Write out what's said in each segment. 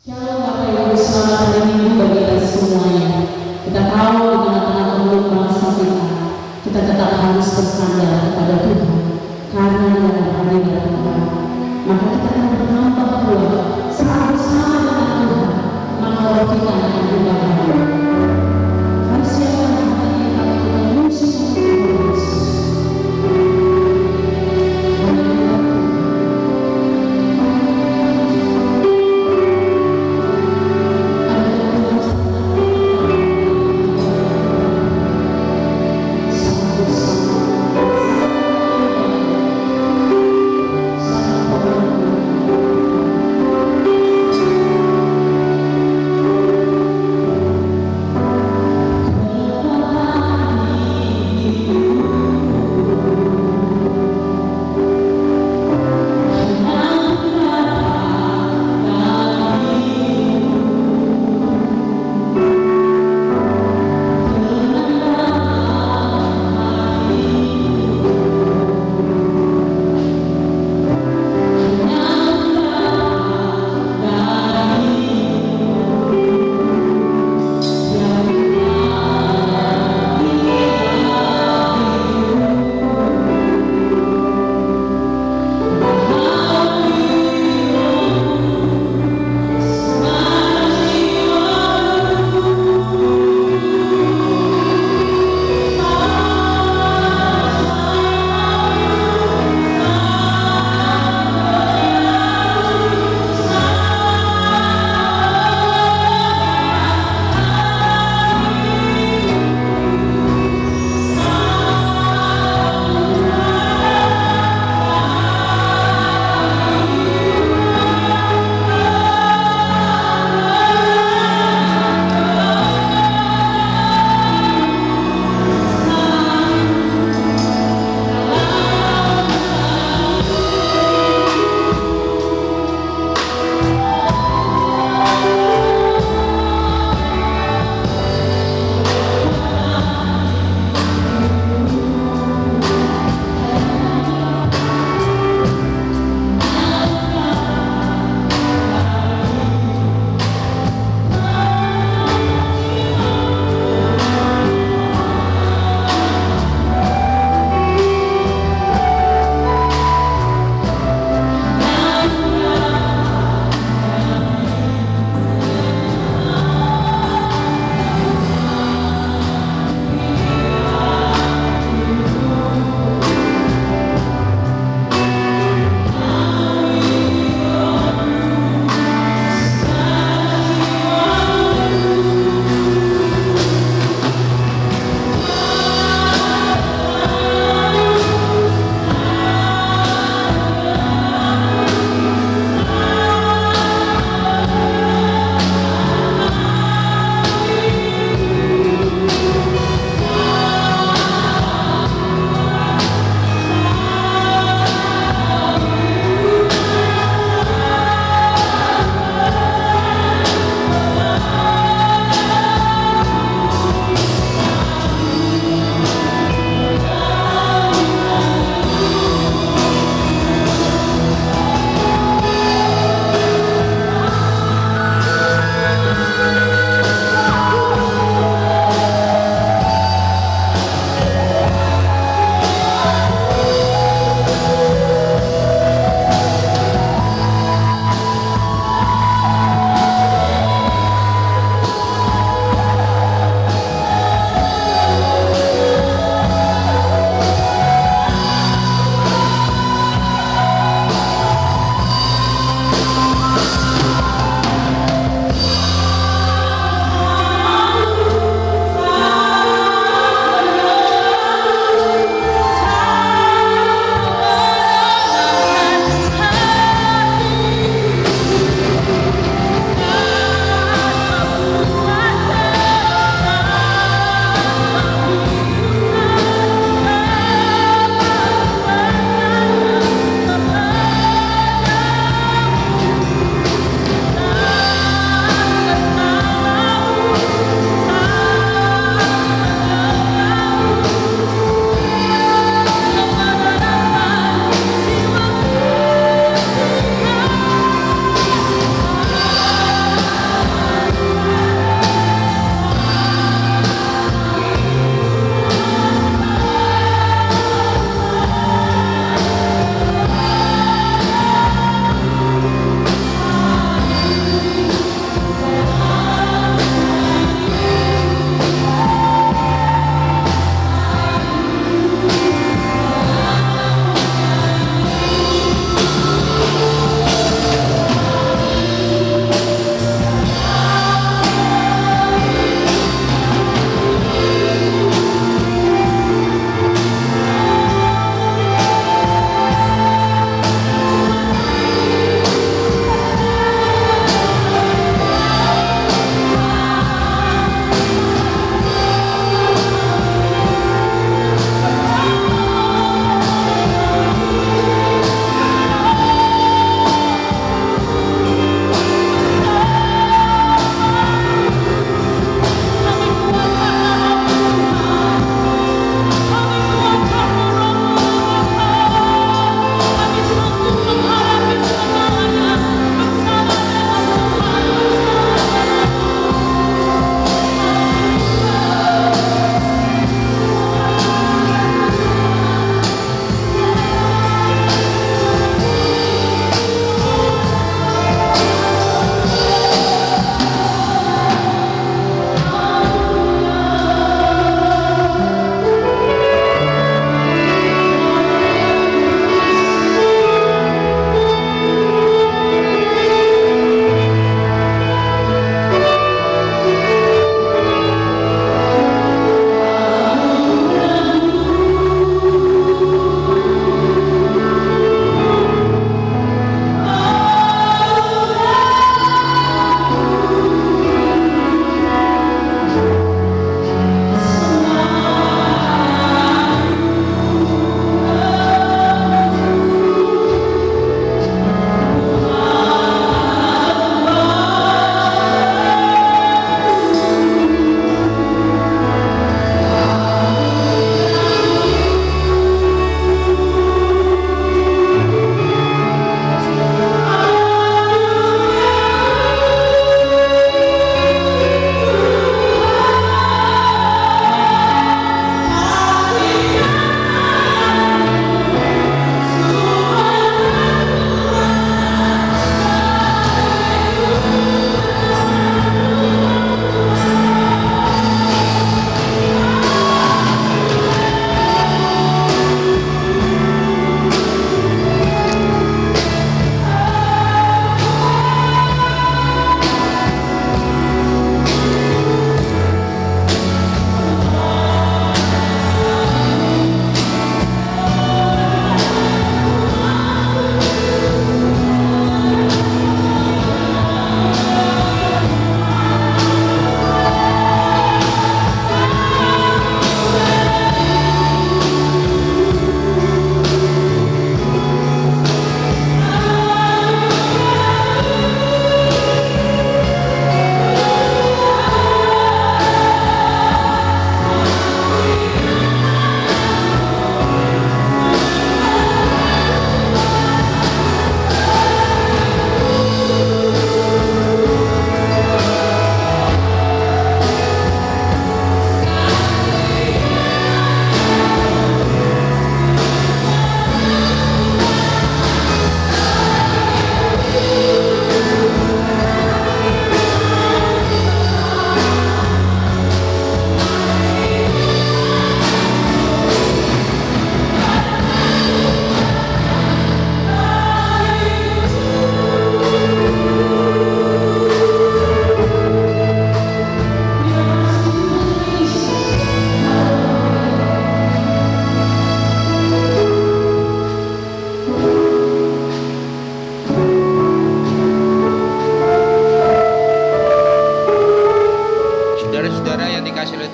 Shalom Bapak Ibu, selamat hari Minggu bagi kita semuanya. Kita tahu di tengah-tengah keluh bangsa kita tetap harus bersandar kepada Tuhan karena Dia hadir dalam Tuhan. Maka kita akan menambah kuat saat bersama dengan Tuhan, maka roh kita akan berubah. Mari siapkan hati kita untuk memuji Tuhan Yesus.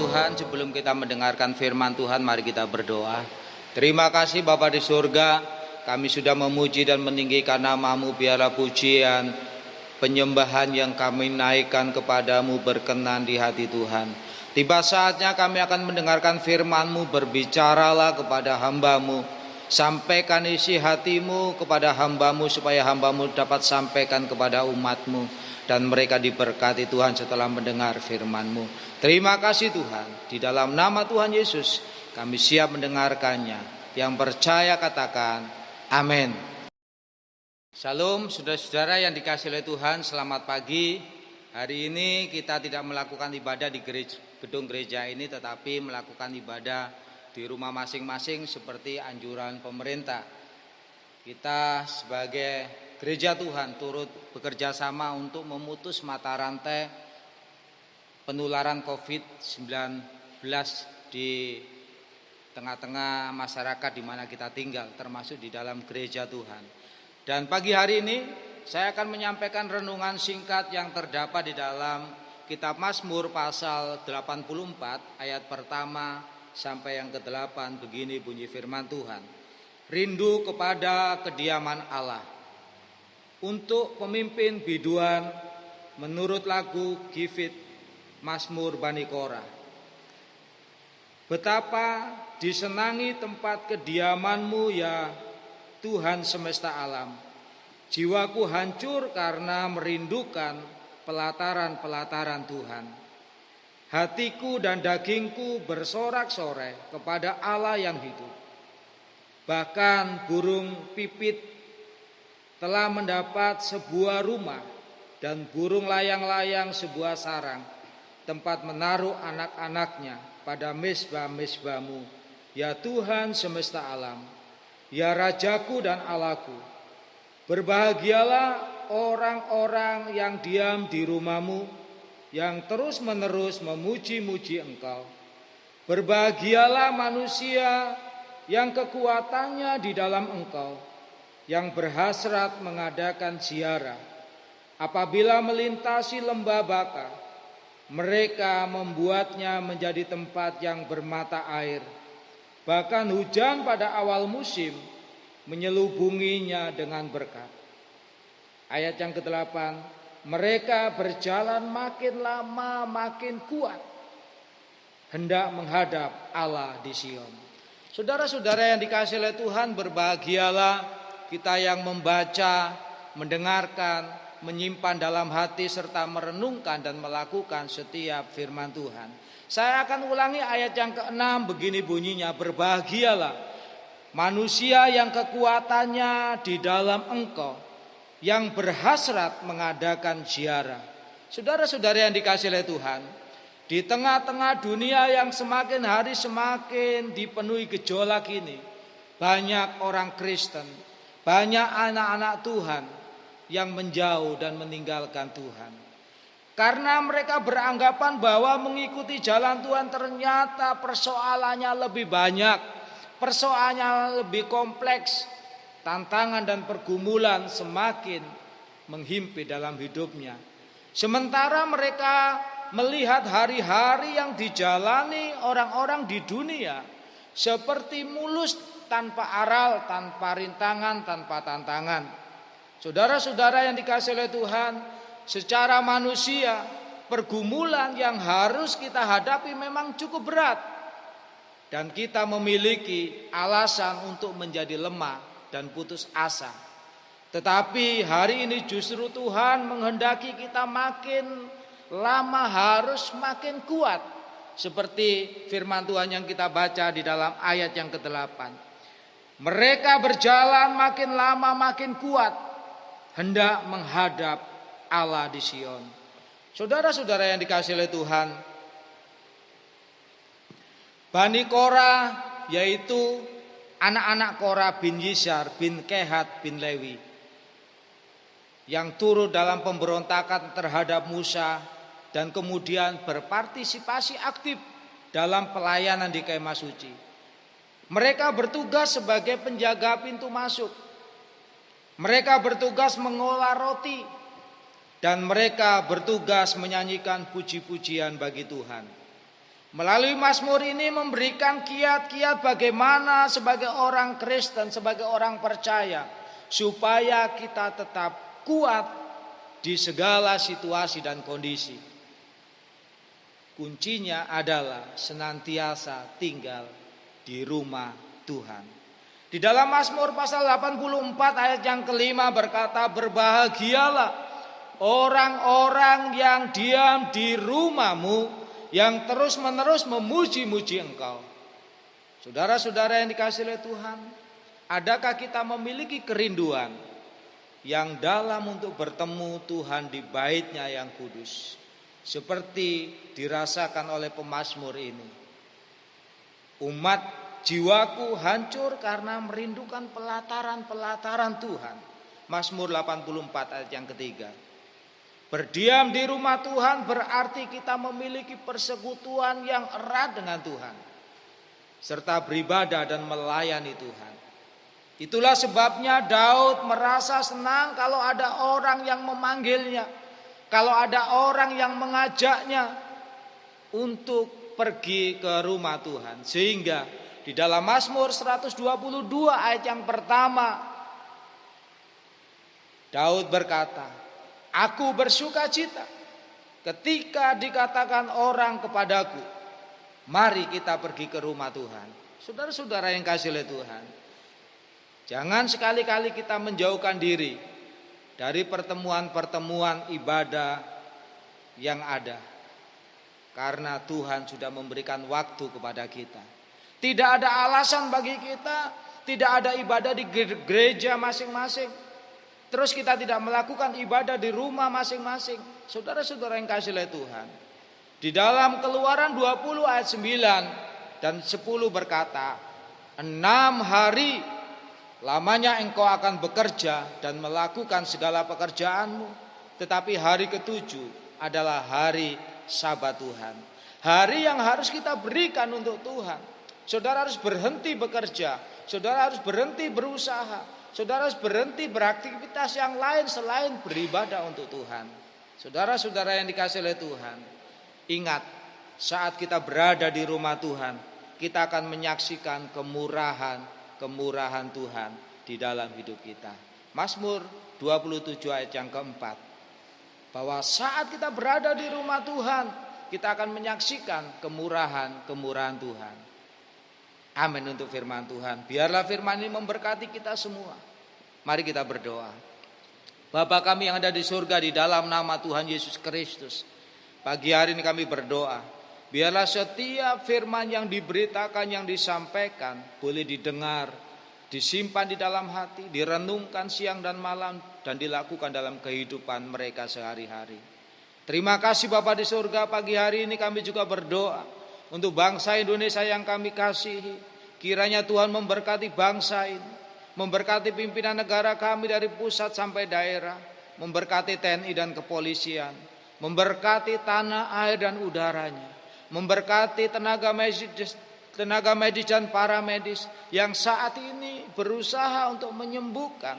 Tuhan, sebelum kita mendengarkan firman Tuhan, mari kita berdoa. Terima kasih Bapa di surga, kami sudah memuji dan meninggikan nama-Mu. Biarlah pujian, penyembahan yang kami naikkan kepadamu berkenan di hati Tuhan. Tiba saatnya kami akan mendengarkan firman-Mu. Berbicaralah kepada hamba-Mu, sampaikan isi hati-Mu kepada hamba-Mu, supaya hamba-Mu dapat sampaikan kepada umat-Mu, dan mereka diberkati Tuhan setelah mendengar firman-Mu. Terima kasih Tuhan, di dalam nama Tuhan Yesus kami siap mendengarkannya. Yang percaya katakan amin. Shalom saudara-saudara yang dikasihi oleh Tuhan, selamat pagi. Hari ini kita tidak melakukan ibadah di gedung gereja ini, tetapi melakukan ibadah di rumah masing-masing seperti anjuran pemerintah. Kita sebagai gereja Tuhan turut bekerja sama untuk memutus mata rantai penularan COVID-19 di tengah-tengah masyarakat di mana kita tinggal, termasuk di dalam gereja Tuhan. Dan pagi hari ini saya akan menyampaikan renungan singkat yang terdapat di dalam kitab Mazmur pasal 84 ayat pertama sampai yang ke-8. Begini bunyi firman Tuhan. Rindu kepada kediaman Allah. Untuk pemimpin biduan menurut lagu Givit Mazmur Bani Korah. Betapa disenangi tempat kediaman-Mu ya Tuhan semesta alam. Jiwaku hancur karena merindukan pelataran-pelataran Tuhan. Hatiku dan dagingku bersorak-sorai kepada Allah yang hidup. Bahkan burung pipit telah mendapat sebuah rumah, dan burung layang-layang sebuah sarang, tempat menaruh anak-anaknya pada mezbah-mezbah-Mu, ya Tuhan semesta alam, ya Rajaku dan Allahku. Berbahagialah orang-orang yang diam di rumah-Mu, yang terus-menerus memuji-muji Engkau. Berbahagialah manusia yang kekuatannya di dalam Engkau, yang berhasrat mengadakan ziarah. Apabila melintasi lembah Baka, mereka membuatnya menjadi tempat yang bermata air. Bahkan hujan pada awal musim menyelubunginya dengan berkat. Ayat yang ke-8, mereka berjalan makin lama makin kuat, hendak menghadap Allah di Sion. Saudara-saudara yang dikasihi oleh Tuhan, berbahagialah kita yang membaca, mendengarkan, menyimpan dalam hati serta merenungkan dan melakukan setiap firman Tuhan. Saya akan ulangi ayat yang ke-6, begini bunyinya. Berbahagialah manusia yang kekuatannya di dalam Engkau, yang berhasrat mengadakan ziarah. Saudara-saudara yang dikasihi oleh Tuhan, di tengah-tengah dunia yang semakin hari semakin dipenuhi gejolak ini, banyak orang Kristen, banyak anak-anak Tuhan yang menjauh dan meninggalkan Tuhan. Karena mereka beranggapan bahwa mengikuti jalan Tuhan ternyata persoalannya lebih banyak, persoalannya lebih kompleks, tantangan dan pergumulan semakin menghimpit dalam hidupnya. Sementara mereka melihat hari-hari yang dijalani orang-orang di dunia seperti mulus, tanpa aral, tanpa rintangan, tanpa tantangan. Saudara-saudara yang dikasihi oleh Tuhan, secara manusia pergumulan yang harus kita hadapi memang cukup berat, dan kita memiliki alasan untuk menjadi lemah dan putus asa. Tetapi hari ini justru Tuhan menghendaki kita makin lama harus makin kuat, seperti firman Tuhan yang kita baca di dalam ayat yang ke-8. Mereka berjalan makin lama makin kuat, hendak menghadap Allah di Sion. Saudara-saudara yang dikasihi oleh Tuhan, Bani Korah yaitu anak-anak Korah bin Yishar bin Kehat bin Lewi, yang turut dalam pemberontakan terhadap Musa dan kemudian berpartisipasi aktif dalam pelayanan di Kemah Suci. Mereka bertugas sebagai penjaga pintu masuk. Mereka bertugas mengolah roti, dan mereka bertugas menyanyikan puji-pujian bagi Tuhan. Melalui Mazmur ini memberikan kiat-kiat bagaimana sebagai orang Kristen, sebagai orang percaya, supaya kita tetap kuat di segala situasi dan kondisi. Kuncinya adalah senantiasa tinggal di rumah Tuhan. Di dalam Mazmur pasal 84 ayat yang kelima berkata, berbahagialah orang-orang yang diam di rumahmu, yang terus-menerus memuji-muji Engkau. Saudara-saudara yang dikasihi oleh Tuhan, adakah kita memiliki kerinduan yang dalam untuk bertemu Tuhan di bait-Nya yang kudus, seperti dirasakan oleh pemazmur ini? Umat jiwaku hancur karena merindukan pelataran-pelataran Tuhan. Mazmur 84 ayat yang ketiga. Berdiam di rumah Tuhan berarti kita memiliki persekutuan yang erat dengan Tuhan, serta beribadah dan melayani Tuhan. Itulah sebabnya Daud merasa senang kalau ada orang yang memanggilnya, kalau ada orang yang mengajaknya untuk pergi ke rumah Tuhan. Sehingga di dalam Mazmur 122 ayat yang pertama, Daud berkata, aku bersuka cita ketika dikatakan orang kepadaku, mari kita pergi ke rumah Tuhan. Saudara-saudara yang kasih oleh Tuhan, jangan sekali-kali kita menjauhkan diri dari pertemuan-pertemuan ibadah yang ada, karena Tuhan sudah memberikan waktu kepada kita. Tidak ada alasan bagi kita tidak ada ibadah di gereja masing-masing, terus kita tidak melakukan ibadah di rumah masing-masing. Saudara-saudara yang kasih oleh Tuhan, di dalam Keluaran 20 ayat 9 dan 10 berkata, 6 hari lamanya engkau akan bekerja dan melakukan segala pekerjaanmu, tetapi hari ketujuh adalah hari Sabat Tuhan, hari yang harus kita berikan untuk Tuhan. Saudara harus berhenti bekerja, saudara harus berhenti berusaha, saudara harus berhenti beraktivitas yang lain selain beribadah untuk Tuhan. Saudara-saudara yang dikasihi oleh Tuhan, ingat, saat kita berada di rumah Tuhan, kita akan menyaksikan kemurahan Tuhan di dalam hidup kita. Mazmur 27 ayat yang keempat, bahwa saat kita berada di rumah Tuhan, kita akan menyaksikan kemurahan Tuhan. Amin untuk firman Tuhan. Biarlah firman ini memberkati kita semua. Mari kita berdoa. Bapa kami yang ada di surga, di dalam nama Tuhan Yesus Kristus, pagi hari ini kami berdoa, biarlah setiap firman yang diberitakan, yang disampaikan, boleh didengar, disimpan di dalam hati, direnungkan siang dan malam, dan dilakukan dalam kehidupan mereka sehari-hari. Terima kasih Bapa di surga, pagi hari ini kami juga berdoa untuk bangsa Indonesia yang kami kasihi. Kiranya Tuhan memberkati bangsa ini, memberkati pimpinan negara kami dari pusat sampai daerah, memberkati TNI dan kepolisian, memberkati tanah, air dan udaranya, memberkati tenaga medis dan para medis yang saat ini berusaha untuk menyembuhkan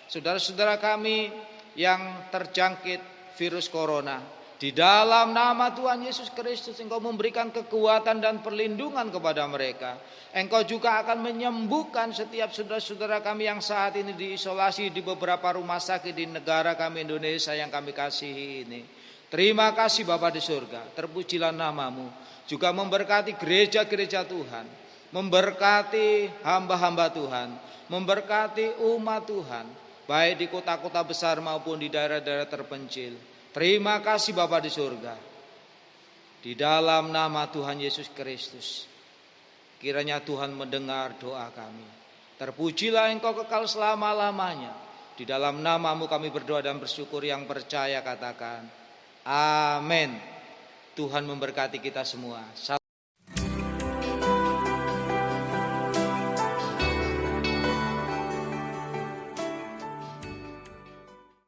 saudara-saudara kami yang terjangkit virus corona. Di dalam nama Tuhan Yesus Kristus, Engkau memberikan kekuatan dan perlindungan kepada mereka. Engkau juga akan menyembuhkan setiap saudara-saudara kami yang saat ini diisolasi di beberapa rumah sakit di negara kami Indonesia yang kami kasihi ini. Terima kasih Bapa di surga, terpujilah nama-Mu. Juga memberkati gereja-gereja Tuhan, memberkati hamba-hamba Tuhan, memberkati umat Tuhan, baik di kota-kota besar maupun di daerah-daerah terpencil. Terima kasih Bapa di surga. Di dalam nama Tuhan Yesus Kristus, kiranya Tuhan mendengar doa kami. Terpujilah Engkau kekal selama-lamanya. Di dalam nama-Mu kami berdoa dan bersyukur, yang percaya katakan amin. Tuhan memberkati kita semua.